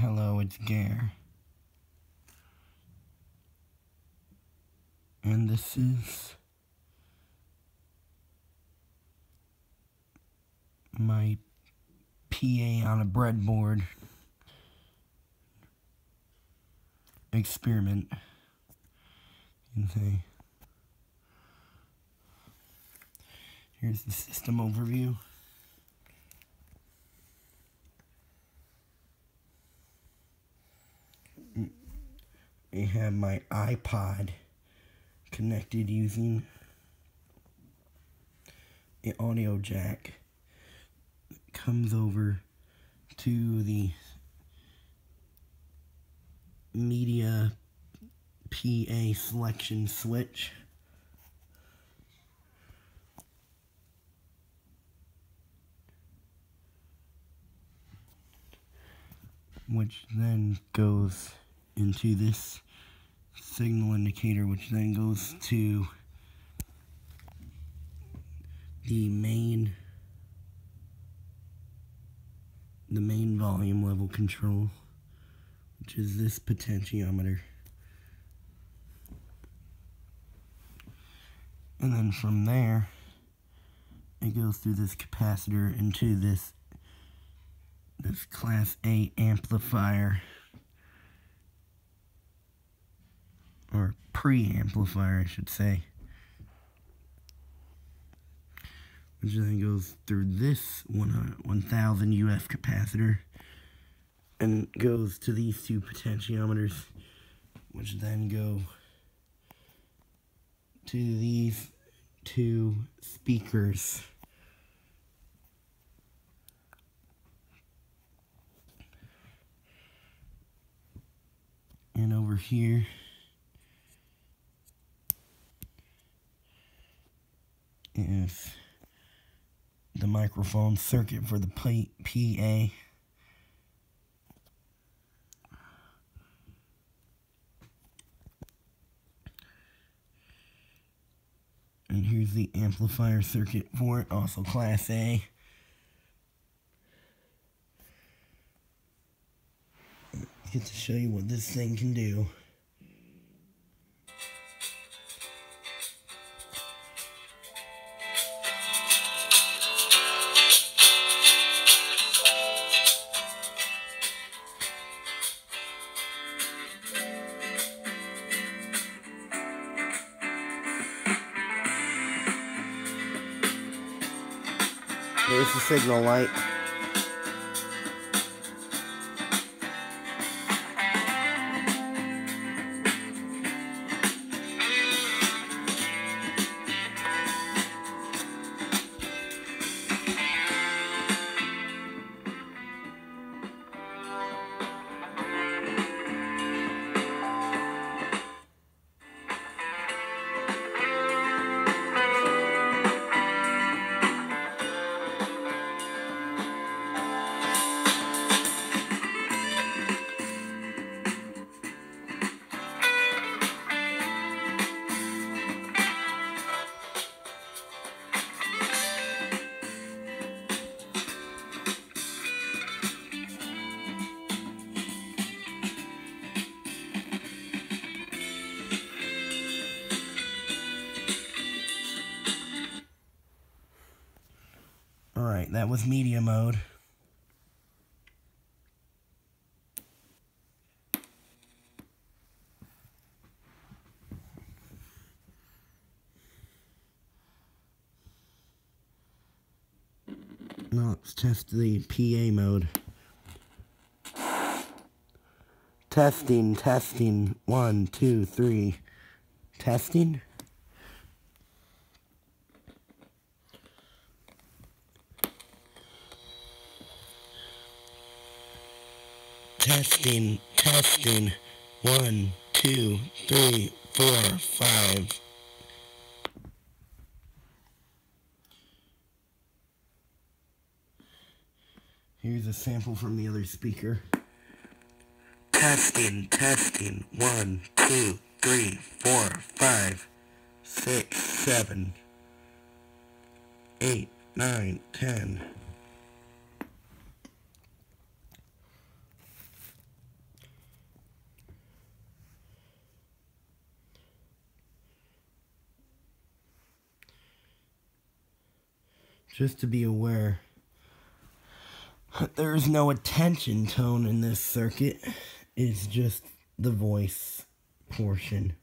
Hello, it's Gare. And this is my PA on a breadboard experiment, you can say. Here's the system overview. I have my iPod connected using an audio jack. It comes over to the media PA selection switch. Which then goes into this signal indicator, which then goes to the main volume level control, which is this potentiometer. And then from there, it goes through this capacitor into this Class A amplifier, or pre-amplifier, I should say, which then goes through this 1000 UF capacitor and goes to these two potentiometers, which then go to these two speakers. And over here is the microphone circuit for the PA. And here's the amplifier circuit for it, also Class A. Get to show you what this thing can do. There's the signal light. Alright, that was media mode. Now let's test the PA mode. Testing, testing. 1, 2, 3. Testing. Testing, testing. 1, 2, 3, 4, 5. Here's a sample from the other speaker. Testing, testing. 1, 2, 3, 4, 5, 6, 7, 8, 9, 10. just to be aware, there is no attention tone in this circuit. It's just the voice portion.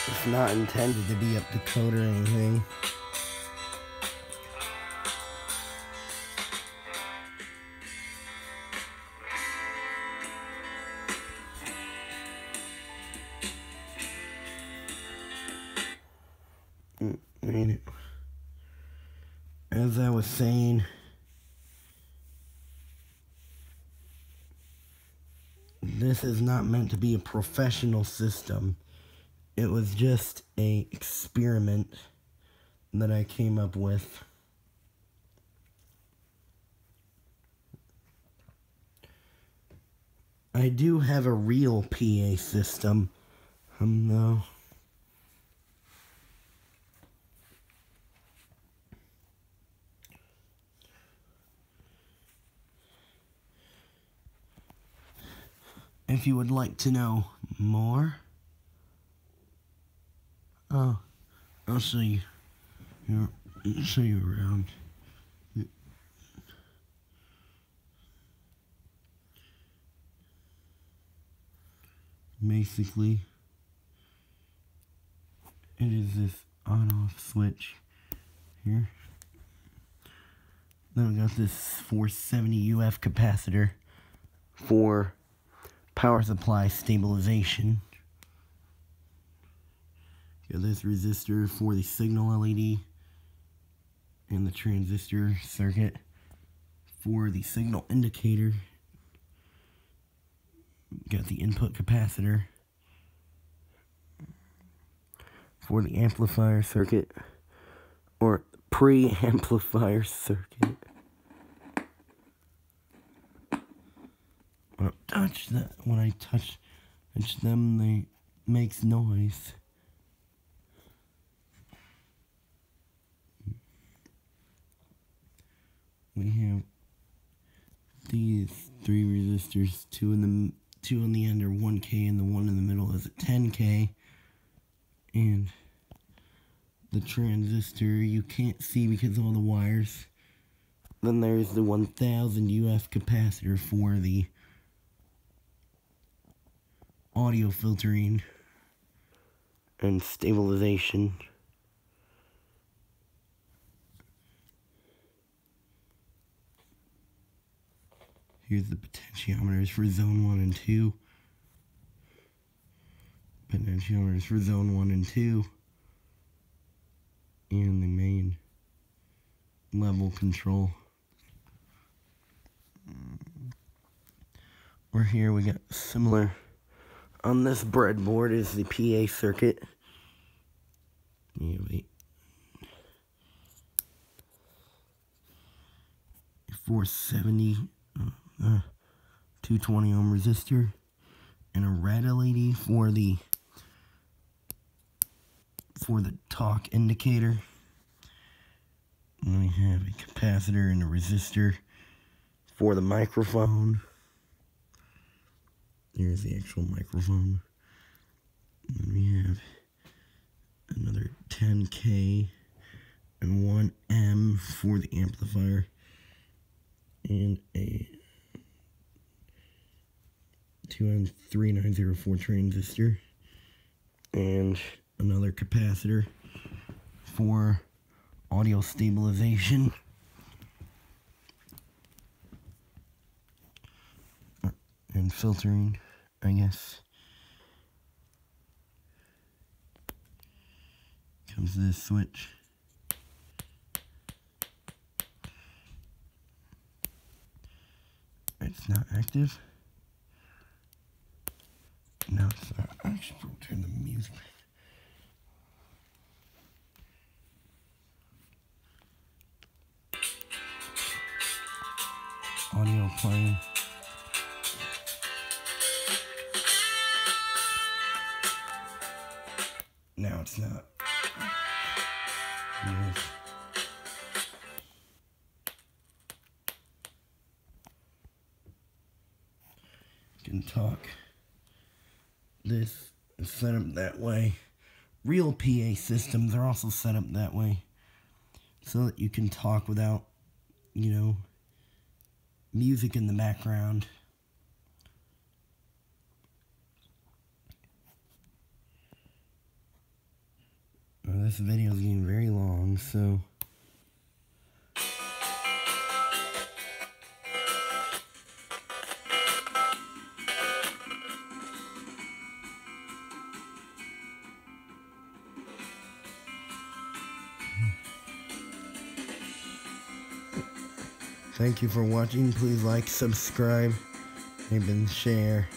It's not intended to be up to code or anything. I mean, as I was saying, this is not meant to be a professional system. It was just an experiment that I came up with. I do have a real PA system, though. If you would like to know more, I'll show you. I'll show you around. Basically, it is this on-off switch here. Then we got this 470 UF capacitor for power supply stabilization. Got this resistor for the signal LED and the transistor circuit for the signal indicator. Got the input capacitor for the amplifier circuit, or pre-amplifier circuit. When I touch them, they makes noise. We have these three resistors, two on the end are 1K, and the one in the middle is a 10K. And the transistor you can't see because of all the wires. Then there's the 1000 UF capacitor for the audio filtering and stabilization. Here's the potentiometers for zone 1 and 2. Potentiometers for zone 1 and 2. And the main level control. Or here we got similar. On this breadboard is the PA circuit. Yeah, wait. 470, 220 ohm resistor, and a red LED for the talk indicator. And we have a capacitor and a resistor for the microphone. Here's the actual microphone. And then we have another 10K and 1M for the amplifier, and a 2M3904 transistor, and another capacitor for audio stabilization. And filtering, I guess. Comes this switch. It's not active. No, it's not. I should probably turn the music back. audio playing. Now it's not. Yes. You can talk. This is set up that way. Real PA systems are also set up that way, so that you can talk without, music in the background. This video is getting very long, so thank you for watching. Please like, subscribe, and share.